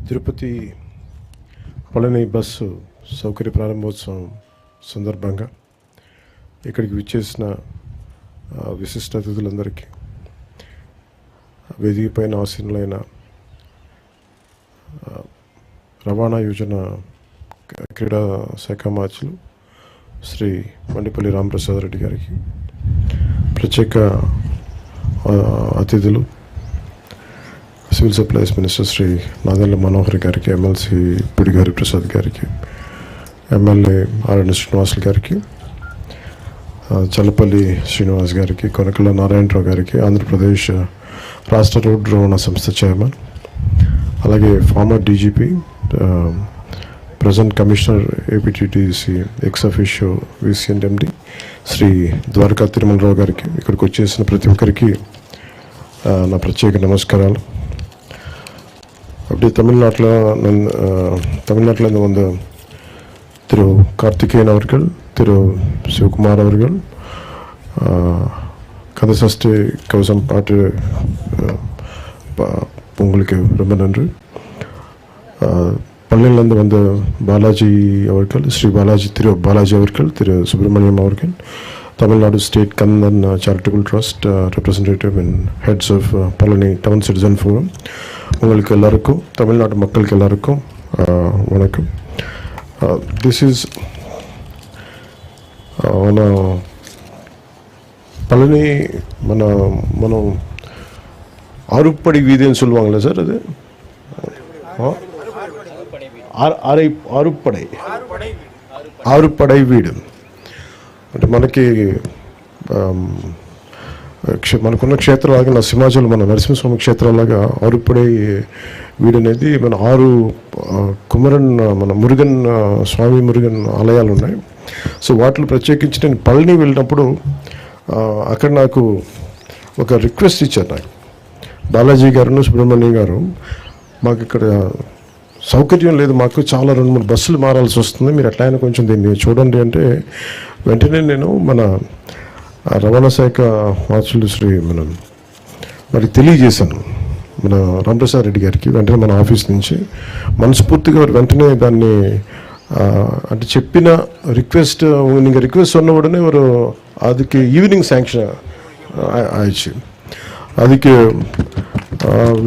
Tirupati Palani bus సౌకర్య ప్రారంభోత్సవం సందర్భంగా ఇక్కడికి విచ్చేసిన విశిష్ట అతిథులందరికీ, వేదిక పైన ఆసీనులైన రవాణా యోజన క్రీడా శాఖ మార్చులు శ్రీ మండిపల్లి రామప్రసాద్ రెడ్డి గారికి, ప్రత్యేక అతిథులు civil supplies minister Shri Nadendla Manohar గారికి, ఎమ్మెల్సీ పుడిగారి ప్రసాద్ గారికి, ఎమ్మెల్యే ఆర్ఎన్ శ్రీనివాసులు గారికి, చల్లపల్లి శ్రీనివాస్ గారికి, కొనకళ్ళ నారాయణరావు గారికి, ఆంధ్రప్రదేశ్ రాష్ట్ర రోడ్డు రవాణా సంస్థ చైర్మన్, అలాగే former DGP, present commissioner APTTC ex officio VCMD Shri Dwaraka Tirumala Rao గారికి, ఇక్కడికి వచ్చేసిన ప్రతి ఒక్కరికి నా ప్రత్యేక నమస్కారాలు. அப்படி தமிழ்நாட்டில் வந்து திரு கார்த்திகேயன் அவர்கள், திரு சிவகுமார் அவர்கள் கந்தசஷ்டி கவசம் பாட்டு உங்களுக்கு ரொம்ப நன்றி. பழனியிலேருந்து வந்த பாலாஜி அவர்கள், ஸ்ரீ பாலாஜி, திரு பாலாஜி அவர்கள், திரு சுப்பிரமணியம் அவர்கள், Tamil Nadu state Kandhan charitable trust representative and heads of Palani town citizen forum, உங்களுக்கு எல்லாருக்கும், தமிழ்நாடு மக்களுக்கு எல்லாருக்கும் வணக்கம். திஸ் இஸ் మన பழனி మనం ஆறுப்படை வீதின்னு சொல்லுவாங்களே சார், அது ఆరుపడై వీడు అంటే మనకున్న క్షేత్రాలాగా నా సింహాచలం మన నరసింహస్వామి క్షేత్రాలాగా ఆరుపడై వీడు అనేది మన 6 కుమరన్ మన మురుగన్ స్వామి మురుగన్ ఆలయాలు ఉన్నాయి. సో వాటిలో ప్రత్యేకించి నేను పళని వెళ్ళినప్పుడు అక్కడ నాకు ఒక రిక్వెస్ట్ ఇచ్చారు. నాకు బాలాజీ గారు, సుబ్రహ్మణ్యం గారు, మాకు ఇక్కడ సౌకర్యం లేదు, మాకు చాలా 2-3 బస్సులు మారాల్సి వస్తుంది, మీరు ఎట్లయినా కొంచెం దీన్ని చూడండి అంటే, వెంటనే నేను మన రవాణా శాఖ మార్చులు శ్రీ వారికి తెలియజేశాను, మన రామప్రసాద్ రెడ్డి గారికి. వెంటనే మన ఆఫీస్ నుంచి మనస్ఫూర్తిగా వెంటనే దాన్ని అంటే చెప్పిన రిక్వెస్ట్, நீங்கள் ரிக்வெஸ்ட் சொன்ன உடனே ஒரு அதுக்கு ஈவினிங் சாங்ஷன் ஆயிடுச்சு. அதுக்கு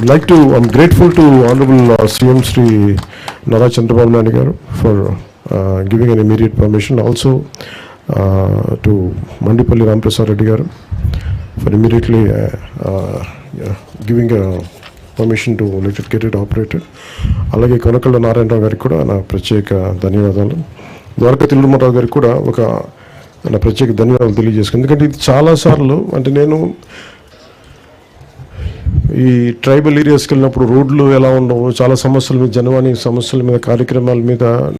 like to, I'm grateful to Honorable CM Sri Nara Chandrababu Naidu garu for giving an immediate permission. Also to Mandipalli Ramprasad Reddy garu for immediately giving a permission to let it get it operated. అలాగే కొనకళ్ళ నారాయణరావు గారికి కూడా నా ప్రత్యేక ధన్యవాదాలు. ద్వారకా తిరుమలరావు గారికి కూడా ఒక నా ప్రత్యేక ధన్యవాదాలు తెలియజేసుకున్నాను. ఎందుకంటే ఇది చాలాసార్లు అంటే నేను ఈ ట్రైబల్ ఏరియాస్కి వెళ్ళినప్పుడు రోడ్లు ఎలా ఉండవు, చాలా సమస్యల మీద, జనవాణి సమస్యల మీద, కార్యక్రమాల మీద